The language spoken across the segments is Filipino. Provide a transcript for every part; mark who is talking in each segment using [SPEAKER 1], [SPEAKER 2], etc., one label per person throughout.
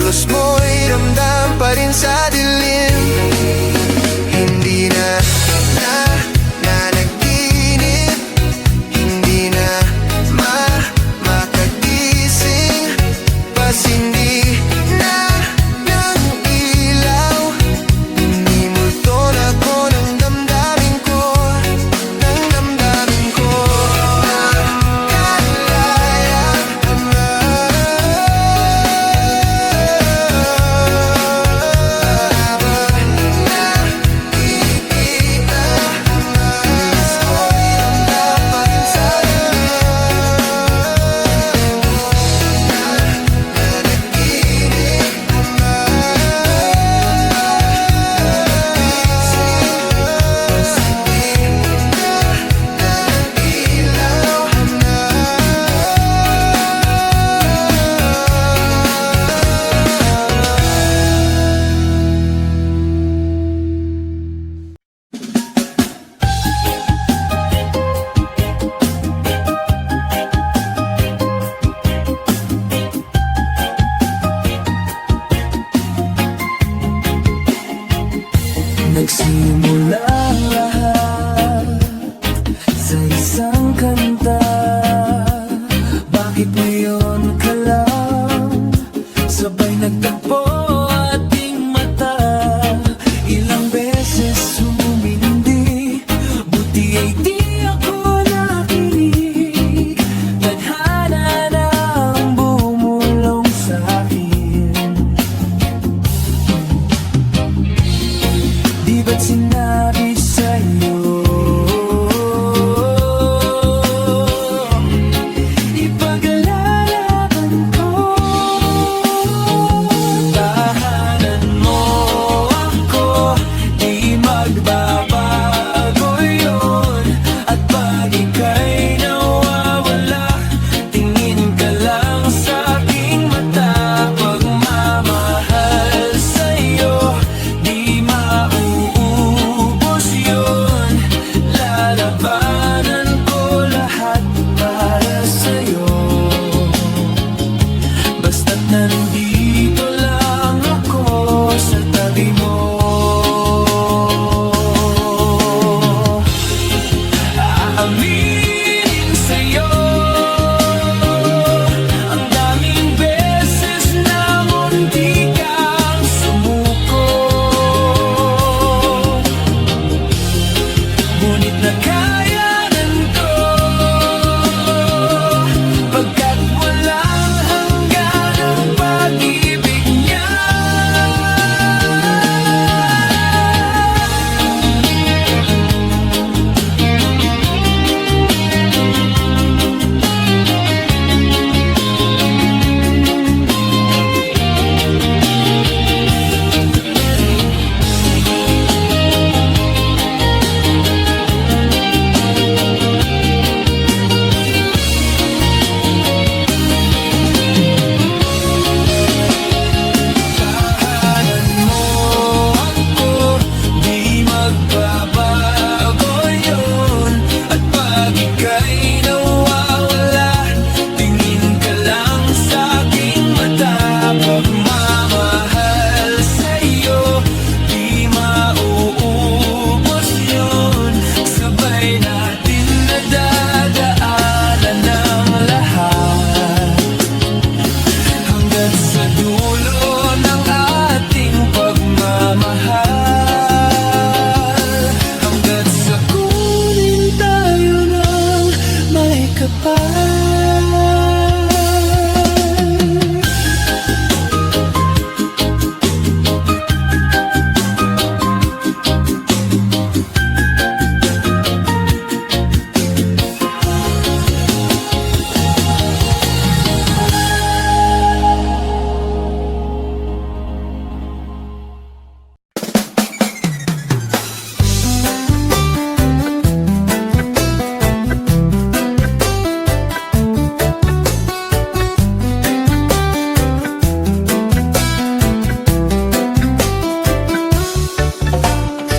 [SPEAKER 1] kilos mo'y ramdam pa rin sa dilim. Hindi na nanaginip, hindi na makagising, pasindi na ng ilaw. Inimulto na ko ng damdamin ko, ng damdamin ko. Nakalaya na
[SPEAKER 2] nagsimula ang lahat sa isang kanta. Bakit ngayon ka lang sabay nagtagpo ating mata? Ilang beses humindi, buti ay di ako nakinig. Tadhana na ang bumulong sa'kin. Di ba't sinabi sa'yo ipaglalaban ko? Tahanan mo ako, di magbabago yun. At pag ika'y nawawala, tingin ka lang sa'king mata. Pagmamahal sa'yo, di mauubos yun. Lalabanan ko lahat para sa'yo, basta't nandito lang ako sa tabi mo. Aaminin sa'yo, ang daming beses na munti kang sumuko, ngunit nakayanan ko, pagkat walang hanggan ang pag-ibig niya. Tahanan mo ako, di magbabago yun. At pag ika'y nawawala, tingin ka lang sa'king mata. Pagmamahal sa'yo, di mauubos yun. Sabay natin nadadaanan ang lahat, hanggang sa dulo ng ating pagmamahal. Hanggang sa kunin tayo ng may kapal.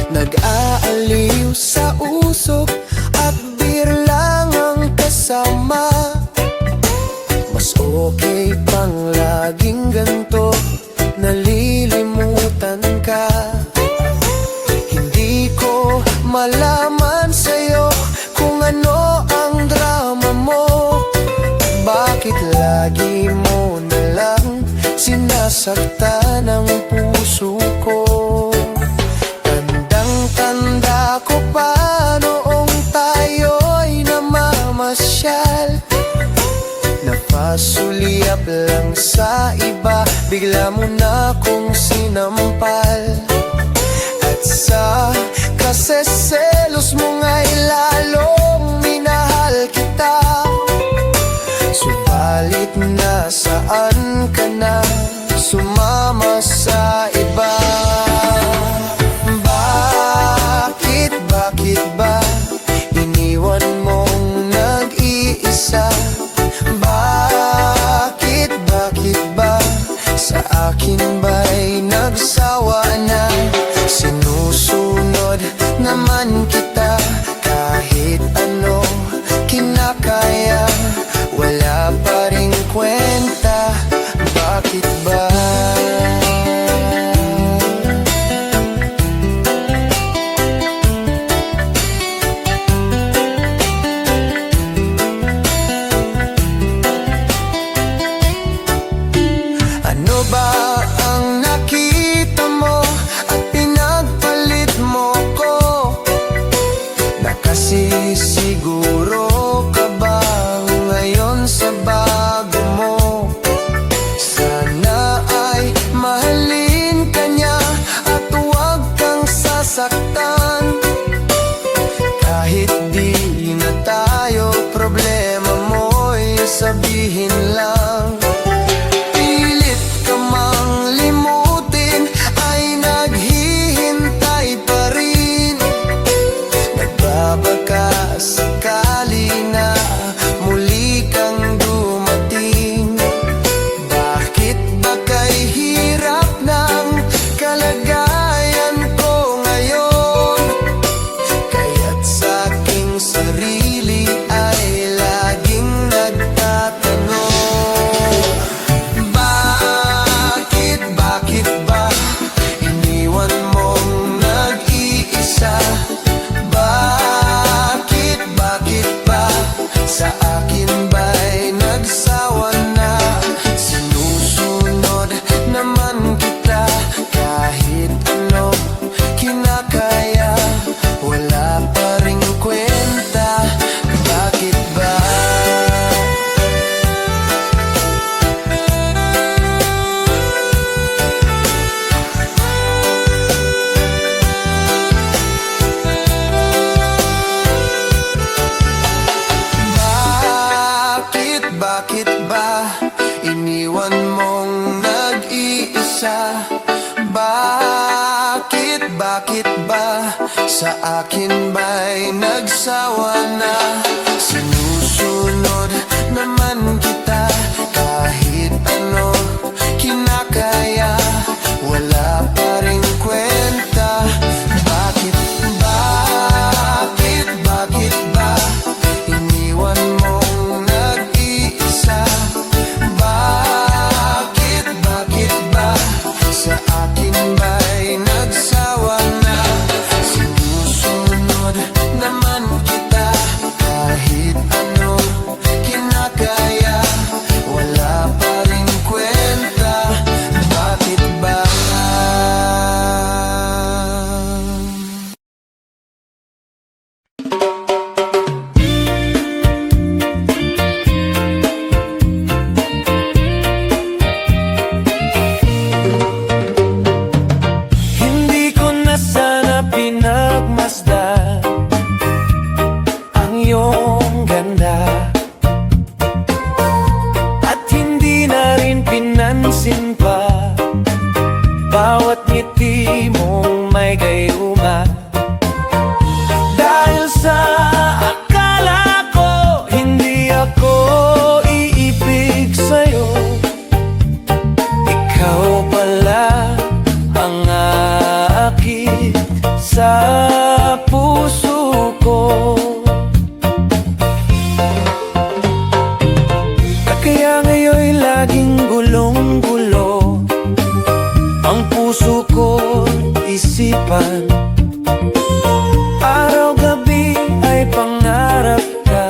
[SPEAKER 1] Nag-aaliw sa usok at beer lang ang kasama. Mas okay pang laging ganto, Lagi mo na lang sinasaktan ang puso ko. Tandang-tanda ko pa noong tayo'y namamasyal. Napasulyap lang sa iba, bigla mo na kong sinampal. At sa kaseselos mo nga'y lalong minahal kita. Subalit nasaan ka na, sumama sa iba? Bakit ba iniwan mong nag-iisa? Bakit ba sa akin ba'y nagsawa na? Sinusunod naman kita kahit ano kinakaya, wala pa ring kwenta. Bakit ba? Ano ba ang nakita mo at pinagpalit mo ko? Nakasisiguro ka ba ngayon sa bago mo? Sana ay mahalin ka niya at huwag kang sasaktan. Kahit di na tayo, problema mo'y sabihin lang. Pilit ka mang limutin, ay naghihintay pa rin. Nagbabaka sakali na muli kang dumating. Bakit ba kay hirap ng kalagayan ko ngayon? Kaya't sa aking sarili ay laging nagtatanong, bakit ba iniwan mong nag-iisa? Bakit ba sa akin ba'y nagsawa na? Sinusunod naman kita kahit ano kinakaya, wala pa ring kwenta. Bakit ba? Bakit ba iniwan mong nag-iisa? Bakit ba sa akin ba'y nagsawa na? Sinusunod naman kita kahit ano kinakaya, wala pa ring kwenta. Bakit ba iniwan mong nag-iisa? Bakit ba sa akin ba'y nagsawa na? Sinusunod naman kita kahit ano kinakaya, wala pa ring kwenta. Bakit ba? Hindi ko na sana pinagmasdan ang iyong ganda, at hindi na rin pinansin pa bawat ngiti mong may gayuma. Dahil sa akala ko hindi ako iibig sa'yo, ikaw pala ang aakit sa puso ko. Kaya ngayon'y laging gulong-gulo ang puso ko, isipan. Araw-gabi ay pangarap ka,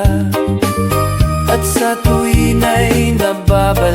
[SPEAKER 1] at sa tuwin ay nababalik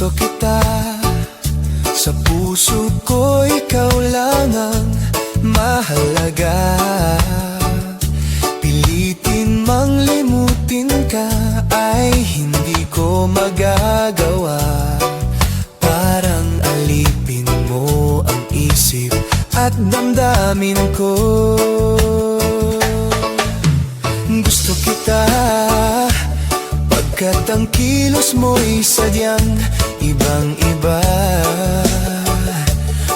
[SPEAKER 1] Gusto kita, sa puso ko ikaw lang ang mahalaga. Pilitin mang limutin ka ay hindi ko magagawa. Parang alipin mo ang isip at damdamin ko. Gusto kita, pagkat ang kilos mo'y sadyang ibang-iba.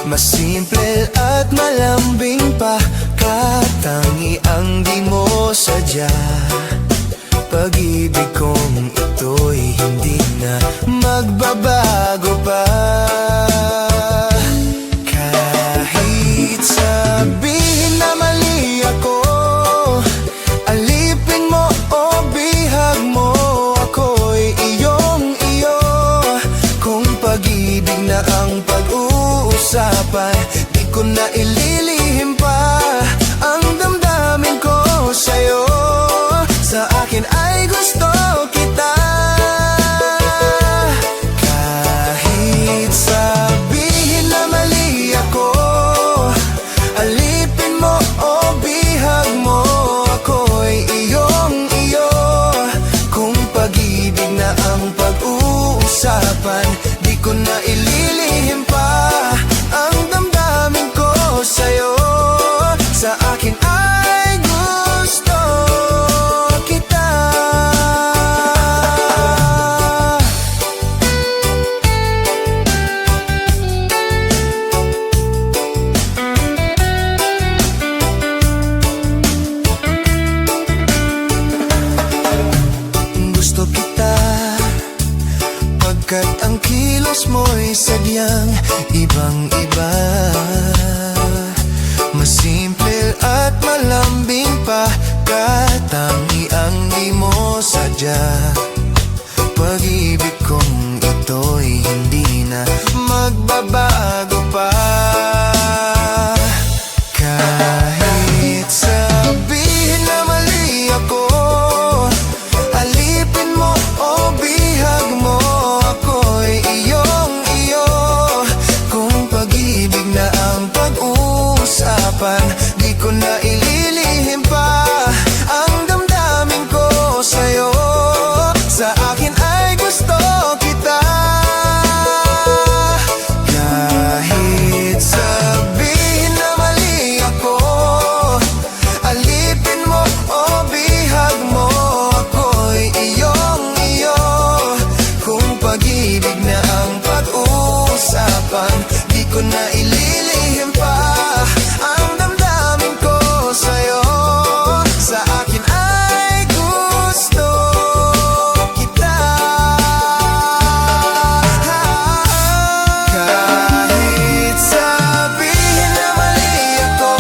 [SPEAKER 1] Mas simple at malambing pa, katangi ang di mo sadya. Pag-ibig kong ito'y hindi na magbabago pa. Kahit sabihin na mali ako, alipin mo o bihag mo, ako'y iyong-iyo. Kung pag-ibig na ang pag-uusapan, di ko na ililihim pa ang damdamin ko sa'yo. Sa akin ay gusto kita. Kahit sabihin na mali ako, alipin mo o bihag mo, ako'y iyong-iyo. Kung pag-ibig na ang pag-uusapan, di ko na ililihim pa ang damdamin ko sa'yo. Sa akin ay gusto kita. Gusto kita, pagkat ang kilos mo'y sadyang ibang-iba. Mas simple at malambing pa, katangi ang di mo sadya. Pag-ibig kong ito'y hindi na magbabago pa. Kahit sabihin na mali ako, alipin mo o bihag mo, ako'y iyong-iyo. Kung pag-ibig na ang pag-uusapan, di ko na ililihim pa ang damdamin ko sa'yo. Sa akin ay gusto kita. Kahit sabihin na mali ako, alipin mo o bihag mo, ako'y iyong-iyo. Kung pag-ibig na ang pag-uusapan, di ko na ililihim pa ang damdamin ko sa'yo. Sa akin ay gusto kita. Kahit sabihin na mali ako,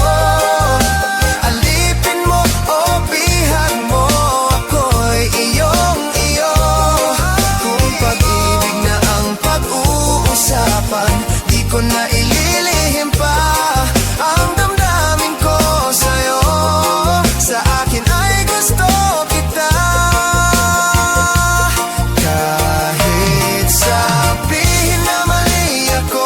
[SPEAKER 1] alipin mo o bihag mo, ako'y iyong-iyo. Kung pag-ibig na ang pag-uusapan, di ko na ililihim pa ang damdamin ko sa'yo. Sa akin ay gusto kita. Kahit sabihin na mali ako,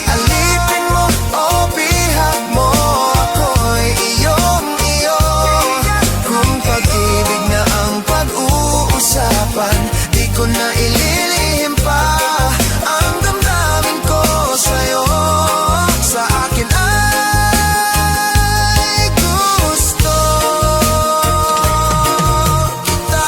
[SPEAKER 1] alipin mo o bihag mo, ako'y iyong-iyo. Kung pag-ibig na ang pag-uusapan, di ko na ililihim pa ang damdamin ko sa'yo. Sa akin ay gusto kita.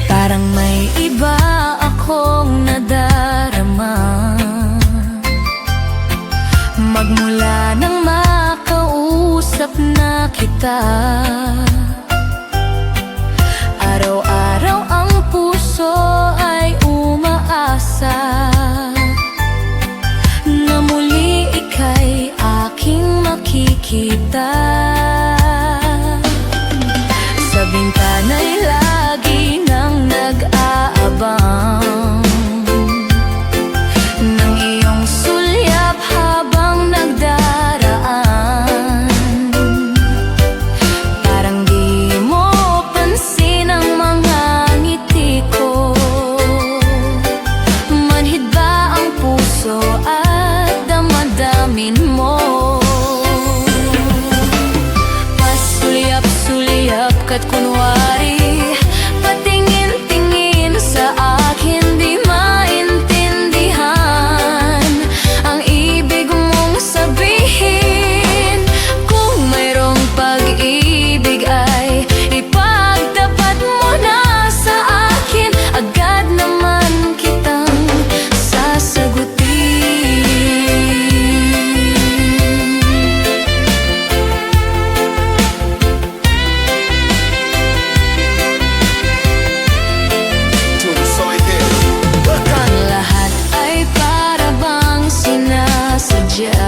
[SPEAKER 3] Parang may iba akong nadarama, magmula nang makausap na kita. Araw-araw ang puso ay umaasa na muli ika'y aking makikita. Sa bintana'y lagi nang nag-aabang ng iyong sulyap habang nagdaraan. Parang di mo pansin ang mga ngiti ko. Manhid ba ang puso at damdamin mo? Pasulyap-sulyap ka't kunwari, patingin-tingin sa akin, di maintindihan ang ibig mong sabihin. Kung mayroong pag-ibig ay ipagtapat mo na sa akin, agad naman kitang sasagutin. Ang lahat ay para bang sinasadya.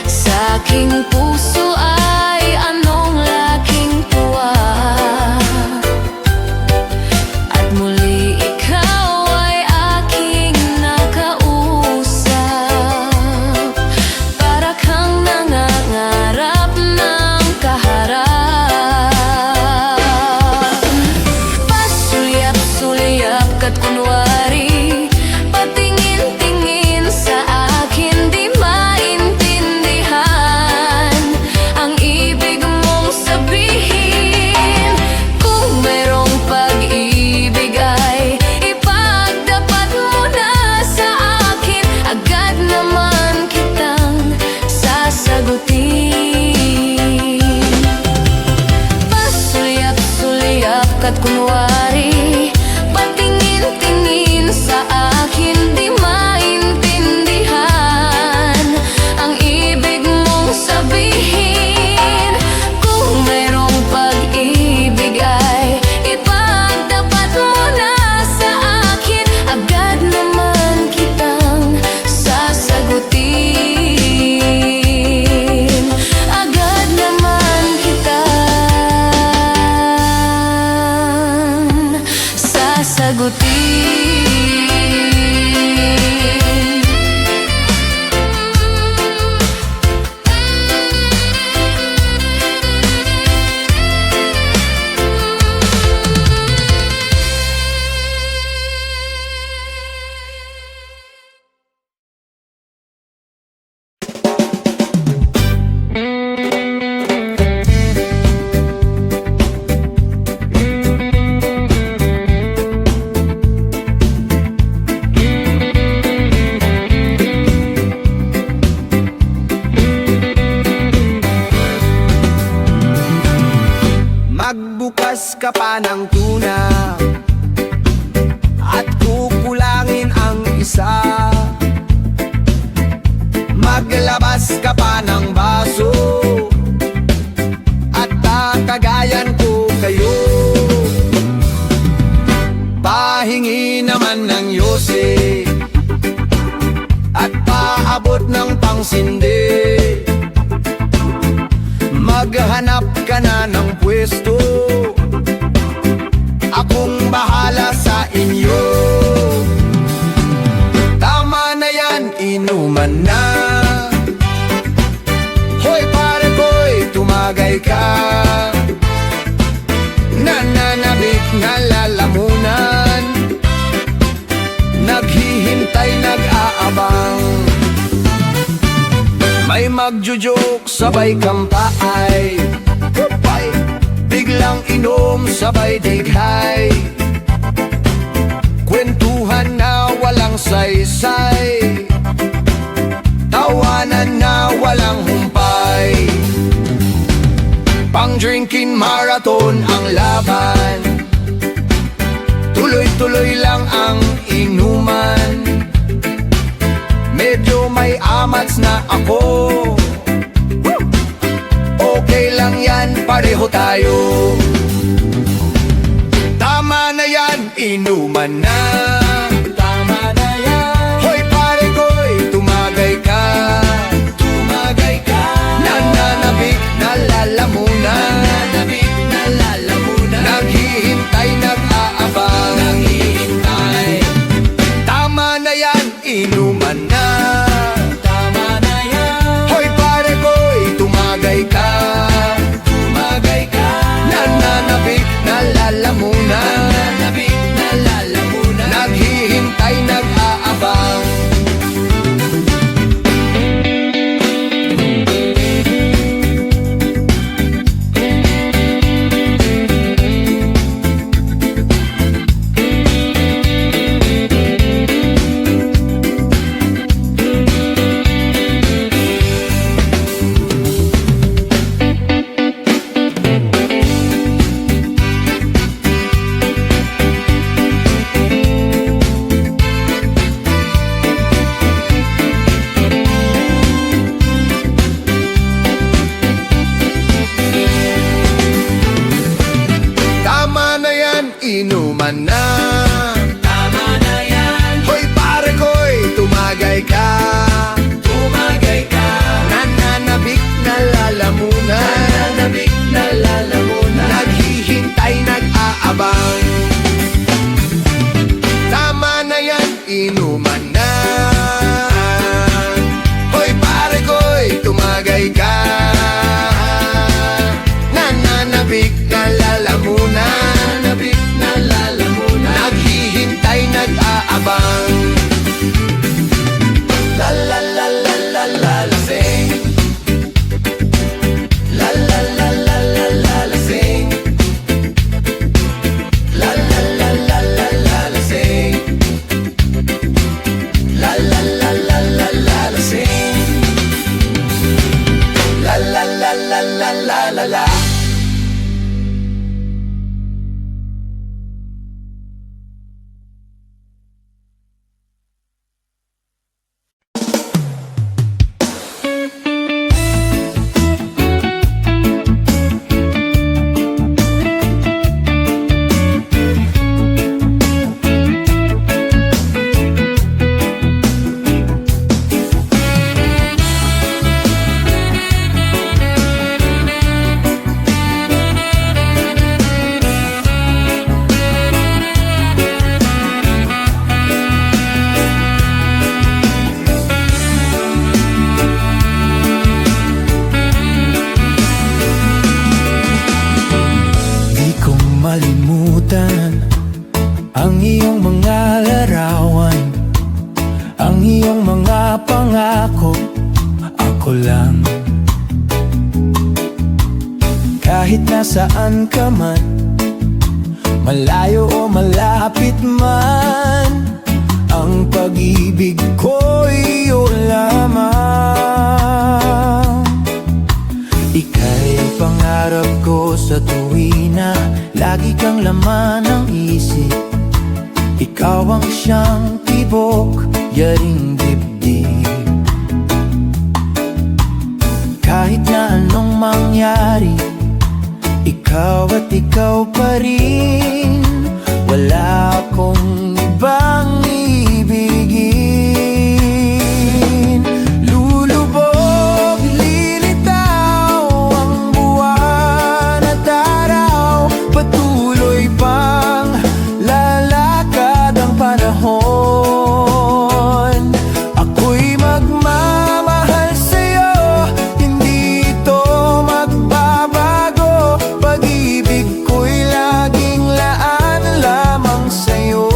[SPEAKER 3] Sa aking puso ay anong laking tuwa, at muli ikaw ay aking nakausap. Para kang nangangarap ng kaharap. Pasulyap-sulyap ka't kunwari, patingin-tingin sa akin, di maintindihan ang ibig mong sabihin. Kung mayroong pag-ibig ay ipagtapat mo na sa akin, agad naman kitang sasagutin. Pasulyap-sulyap ka't kunwari, patingin-tingin sa akin, di maintindihan ang ibig mong sabihin. Kung mayroong pag-ibig ay ipagtapat mo na sa akin, agad naman kitang sasagutin. Agad naman kitang sasagutin.
[SPEAKER 2] Magbukas ka pa ng tuna at kukulangin ang isa. Maglabas ka pa ng baso at tatagayan ko kayo. Pahingi naman ng yose at paabot ng pangsindi. Maghanap ka na ng pwesto, akong bahala sa inyo. Tama na yan, inuman na. Hoy pare ko'y tumagay ka. Nananabik na lalamunan, naghihintay, nag-aabang. May magjujuk, sabay kampay, biglang inom, sabay dighay. Kwentuhan na walang saysay, tawanan na walang humpay. Pang-drinking marathon ang laban, tuloy-tuloy lang ang inuman. Medyo may amats na ako, okay lang yan, pareho tayo. inuman na. Tama na yan. Hoy pare ko'y tumagay ka. Tumagay ka. Nananabik na lalamunan. Nananabik na lalamunan. Naghihintay, nag-aabang. Naghihintay. Tama na yan, inuman na. Tama na yan. Hoy pare ko'y tumagay ka. Tumagay ka. Nananabik na lalamunan. Nananabik na lalamunan. Naghihintay, nag-aabang. Tama na yan, inuman na. Tama na yan. Hoy pare ko'y tumagay ka. Tumagay ka. Nananabik na lalamunan. Nananabik na lalamunan. Naghihintay, nag-aabang. Tama na yan, inuman na. Hoy pare ko'y tumagay ka. Nananabik na lalamunan. Nananabik na lalamunan. Naghihintay, nag-aabang. La la la la la la la sing. La la la la la la la sing. La la la la la la la sing. La la la la la la la sing. La la la la la la la la.
[SPEAKER 1] Di ko malimutan ang iyong mga larawan, ang iyong mga pangako. Ako lang, kahit nasaan ka man, malayo o malapit man, ang pag-ibig ko'y iyo lamang. Ika'y pangarap ko sa tuwina, lagi kang laman ng isip. Ikaw ang siyang tibok, yaring dibdib. Kahit na anong mangyari, ikaw at ikaw pa rin. Wala akong ibang ibigin. Lulubog, lilitaw ang buwan at araw. Patuloy pang lalakad ang panahon. Ako'y magmamahal sa'yo, hindi ito magbabago. Pag-ibig ko'y laging laan lamang sa'yo.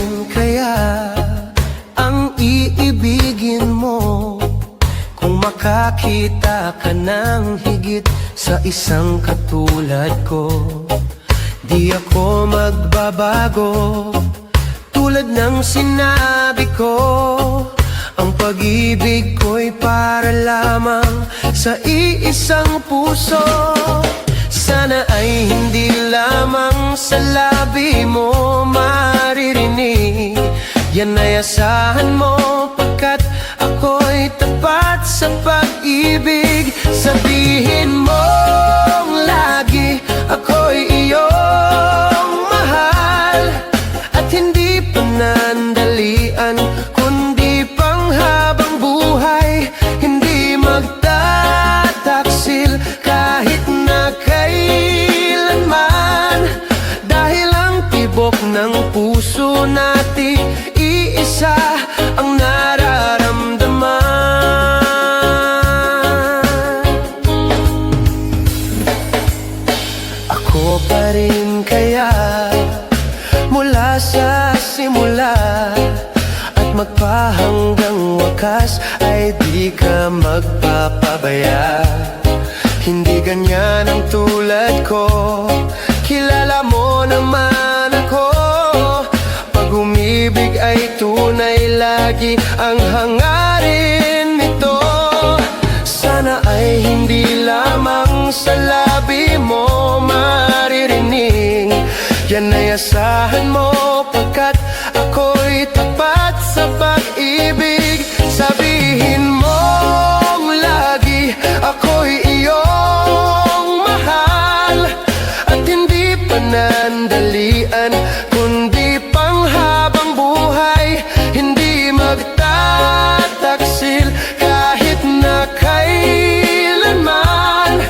[SPEAKER 1] rin kaya ang iibigin mo kung makakita ka ng higit sa isang katulad ko? Di ako magbabago, tulad ng sinabi ko. Ang pag-ibig ko'y para lamang sa iisang puso. Sana ay hindi lamang sa labi mo maririnig. Yan ay asahan mo, pagkat ako'y tapat sa pag-ibig. Sabihin mong lagi ako'y iyong mahal, at hindi panandalian, kundi panghabang buhay. Hindi magtataksil kahit na kailanman, dahil ang tibok ng puso natin iisa ang nararamdaman. Ako pa rin kaya mula sa simula at magpahanggang wakas ay di ka magpapabaya. Hindi ganyan ang tulad ko, kilala mo naman ako. Pag umibig ay tunay, lagi ang hangarin nito. Sana ay hindi lamang sa labi mo maririnig. Yan ay asahan mo, pagkat ako'y tapat sa pag-ibig. Sabihin mong lagi ako'y iyong mahal, at hindi panandalian, kundi panghabang buhay. Hindi magtataksil kahit na kailanman,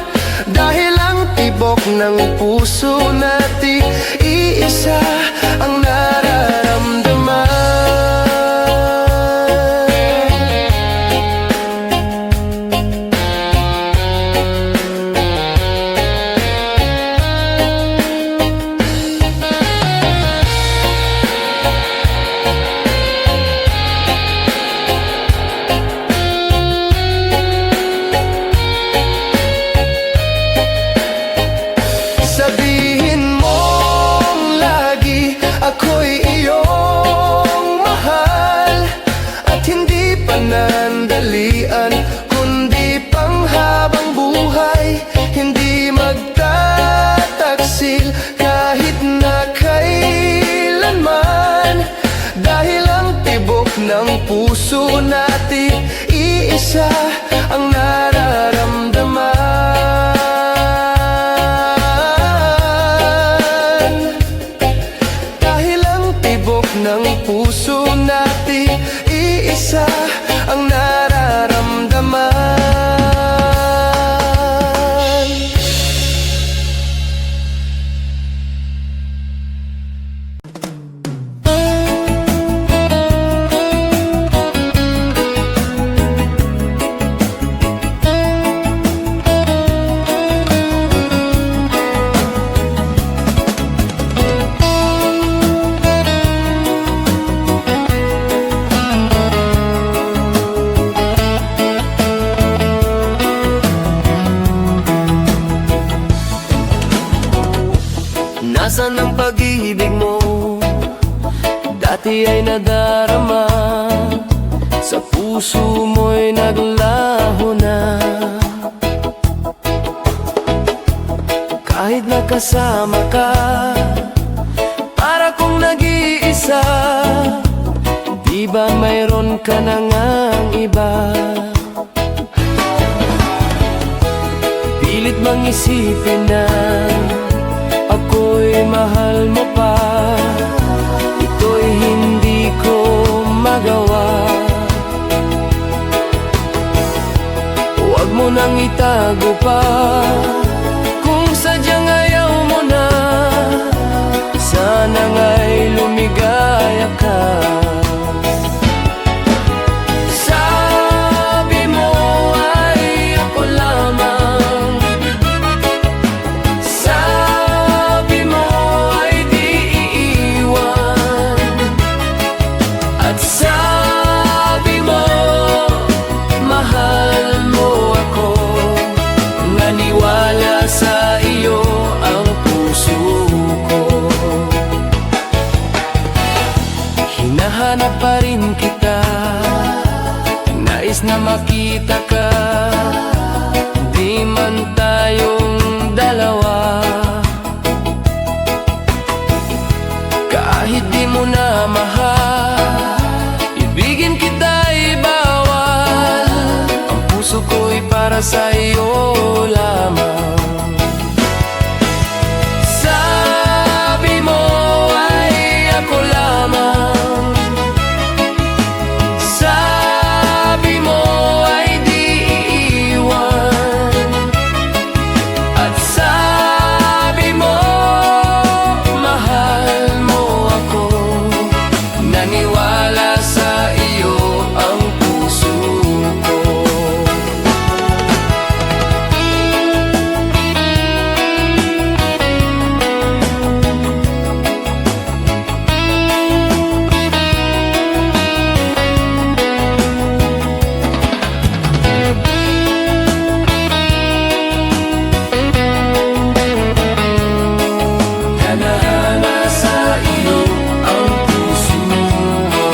[SPEAKER 1] dahil ang tibok ng puso natin iisa ang nararamdaman. Sabihin mong lagi ako'y iyong mahal, at hindi panandalian, kundi panghabang buhay. Hindi magtataksil kahit na kailanman, dahil ang tibok ng puso natin iisa ang nararamdaman. Dahil ang tibok ng puso natin iisa ang nararamdaman. Nasaan ang pag-ibig mo? Dati ay nadarama, sa puso mo'y naglaho na. Kahit nakasama ka, para kong nag-iisa. Di ba mayroon ka na ngang iba? Pilit mang isipin na ako'y mahal mo pa. Ito'y hindi ko magawa. Huwag mo nang itago pa, kung sadyang ayaw mo na. Sana nga'y lumigaya ka. Sabi mo ay ako lamang, sabi mo ay di iiwan.
[SPEAKER 4] hinahanap pa rin kita. Nais na makita ka, di man tayong dalawa. Kahit di mo na mahal, ibigin kita'y bawal. Ang puso ko'y para sa iyo lamang. Sabi mo ay ako lamang, sabi mo ay di iiwan, at sabi mo mahal mo ako. Naniwala sa iyo ang puso ko. Nanahana sa iyo ang puso ko.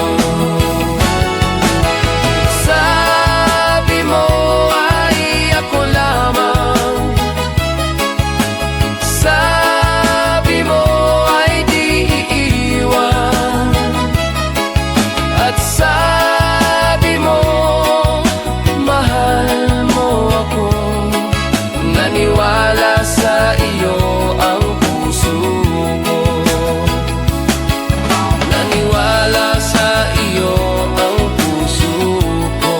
[SPEAKER 4] Sabi mo ay ako lamang, sabi mo ay di iiwan, at sabi mo mahal mo ako. Naniwala sa iyo ang puso ko. Naniwala sa iyo ang puso ko.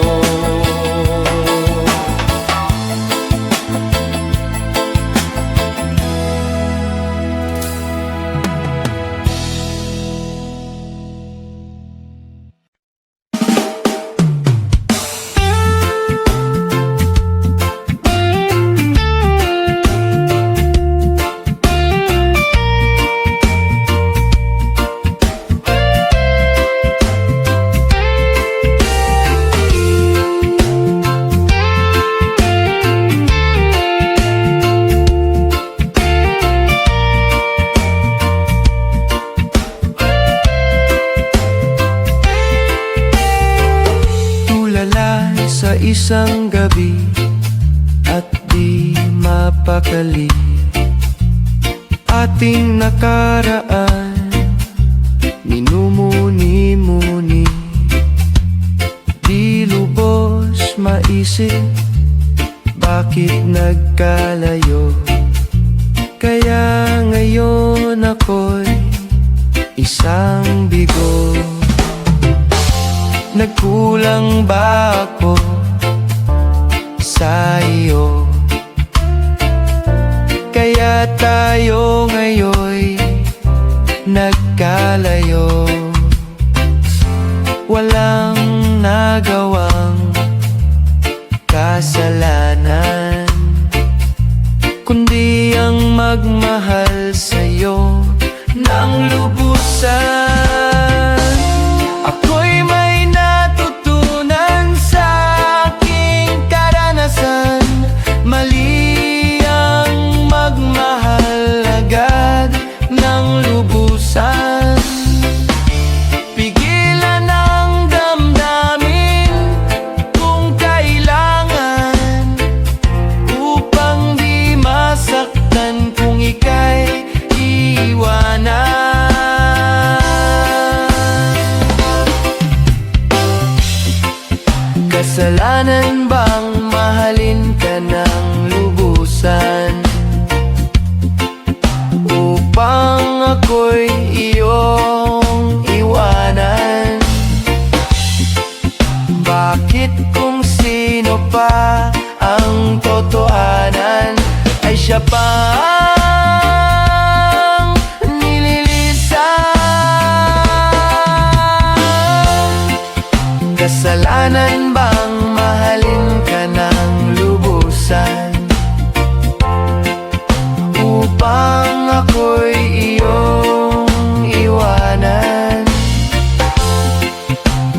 [SPEAKER 1] Tulala sa isang gabi at di mapakali. Ating nakaraan minumuni-muni, di lubos maisip bakit nagkalayo. Kaya ngayon ako'y isang bigo. Nagkulang ba ako sa iyo? Kaya tayo ngayon'y nagkalayo. Walang nagawang kasalanan, kundi ang magmahal sa'yo ng lubusan. Ako'y may natutunan sa aking karanasan. Mali ang magmahal agad ng lubusan. Pigilan ang damdamin kung kailangan, upang di masaktan kung ika'y iwanan. Kasalanan bang mahalin ka ng lubusan, upang ako'y iyong iwanan? Bakit kung sino pa ang totohanan ay siya pa ang nililisan? Kasalanan bang mahalin ka ng lubusan, upang ako'y iyong iwanan?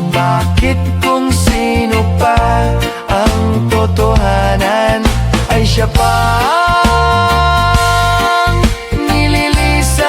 [SPEAKER 1] Bakit kung sino pa ang totohanan ay siya pa ang nililisan?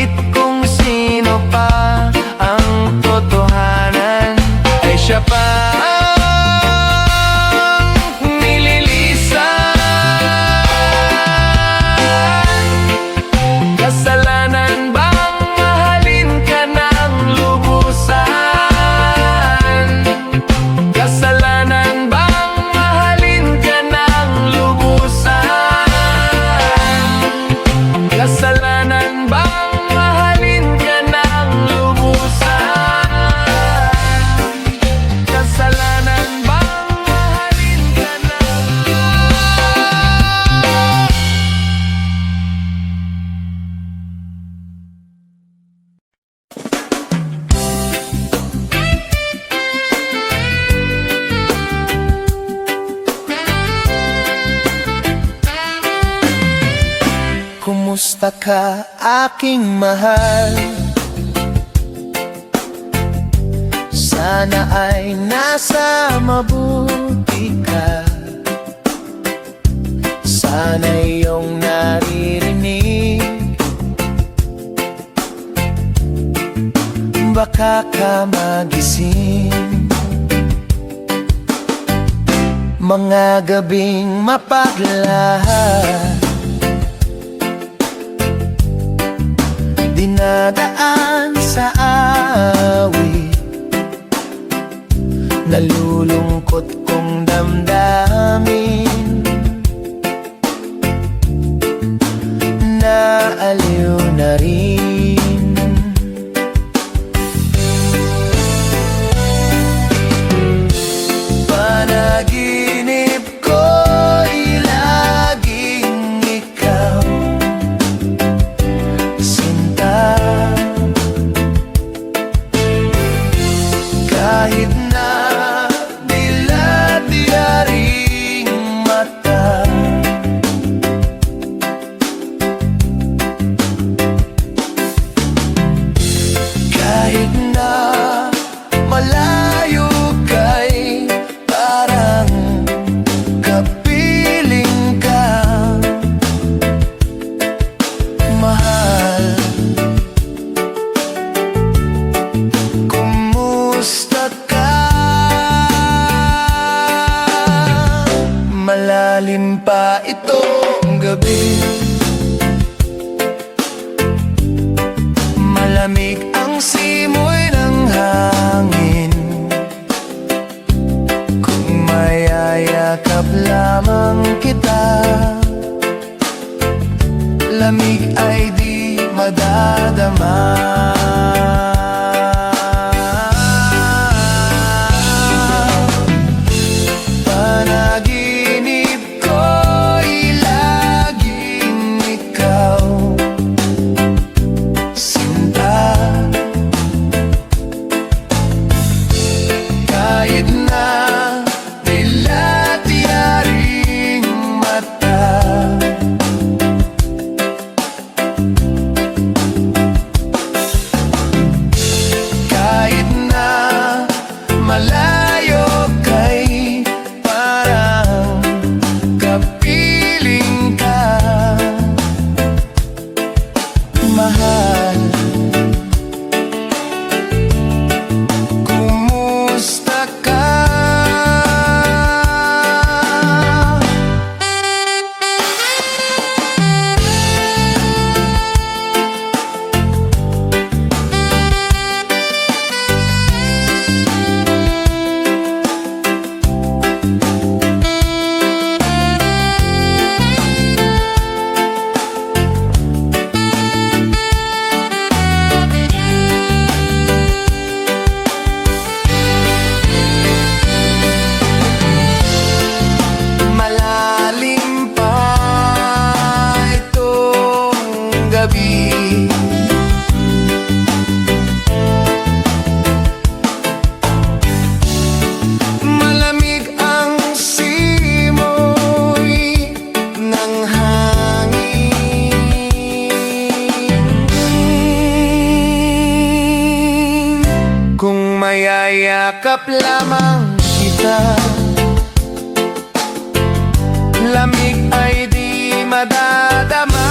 [SPEAKER 1] Ngunit kung sino pa ang totohanan, ay siya pa ang nililisan. Kasalanan bang mahalin ka ng lubusan? Kasalanan bang mahalin ka ng lubusan? Kasalanan bang mahalin ka ng lubusan? Kasalanan bang mahalin ka ng Kumusta ka, aking mahal? Sana ay nasa mabuti ka. Sana iyong naririnig, baka ka magising. Mga gabing mapaglahat, dinadaan sa awit, nalulungkot kong damdamin, naaliw na rin. Panaginip ko'y laging ikaw, sinta. Kahit na dilat-diaring mata, kahit na malayo kay parang kapiling ka, mahal. Kumusta ka? Malalim pa itong gabi, malamig ang simoy ng hangin. Kung mayayakap lamang kita, lamig ay di madadama. Panaginip ko'y laging ikaw, sinta. Kahit na dilat-diaring mata, kahit na malayo kay parang kapiling ka, mahal. Kumusta ka? Malalim pa itong gabi, malamig ang simoy ng hangin. Kung mayayakap lamang kita, lamig ay di madadama.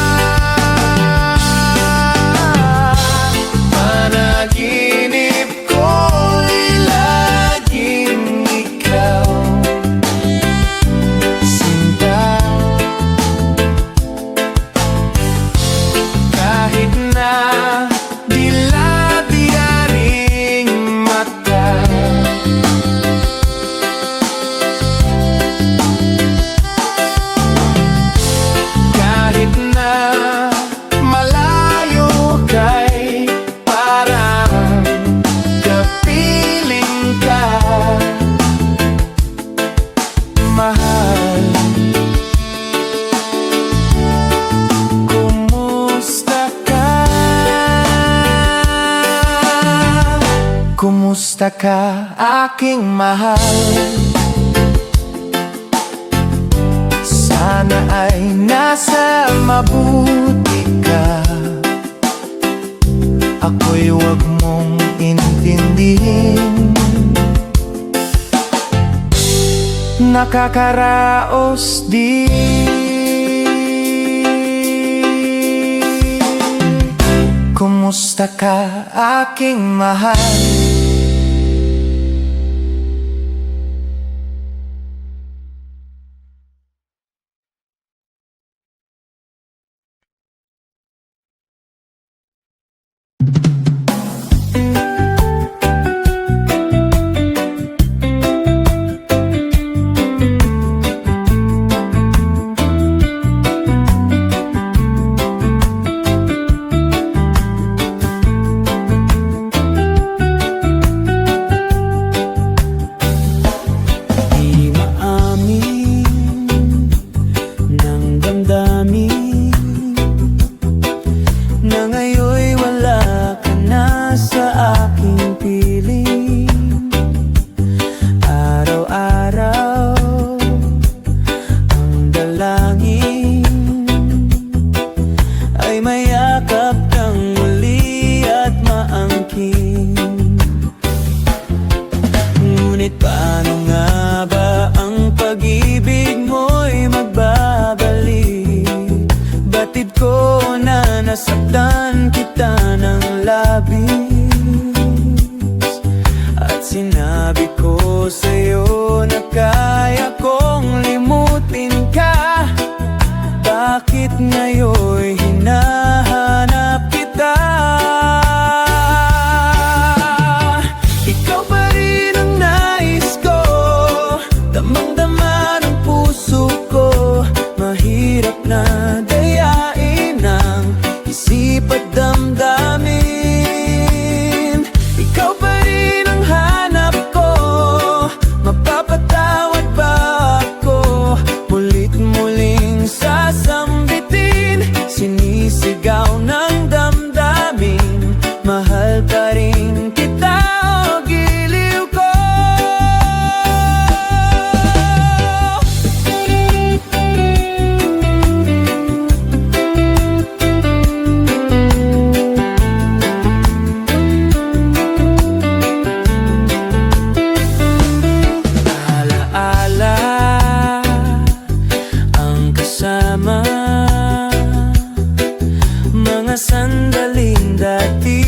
[SPEAKER 1] Kumusta ka, aking mahal? Sana ay nasa mabuti ka. Ako'y huwag mong intindihin. Nakakaraos din. Kumusta ka, aking mahal?
[SPEAKER 5] Ngunit paano nga ba ang pag-ibig mo'y magbabalik? Batid ko na nasaktan kita ng labis, at sinabi ko sa'yo na kaya kong limutin ka. Bakit ngayon'y hinahanap kita? Na dayain ang isip at damdamin. Ikaw pa rin ang hanap ko. Mapapatawad ba ako? Mulit-muling sasambitin, sinisigaw ng damdamin. Mahal pa rin kita, o giliw ko. Mga sandaling dati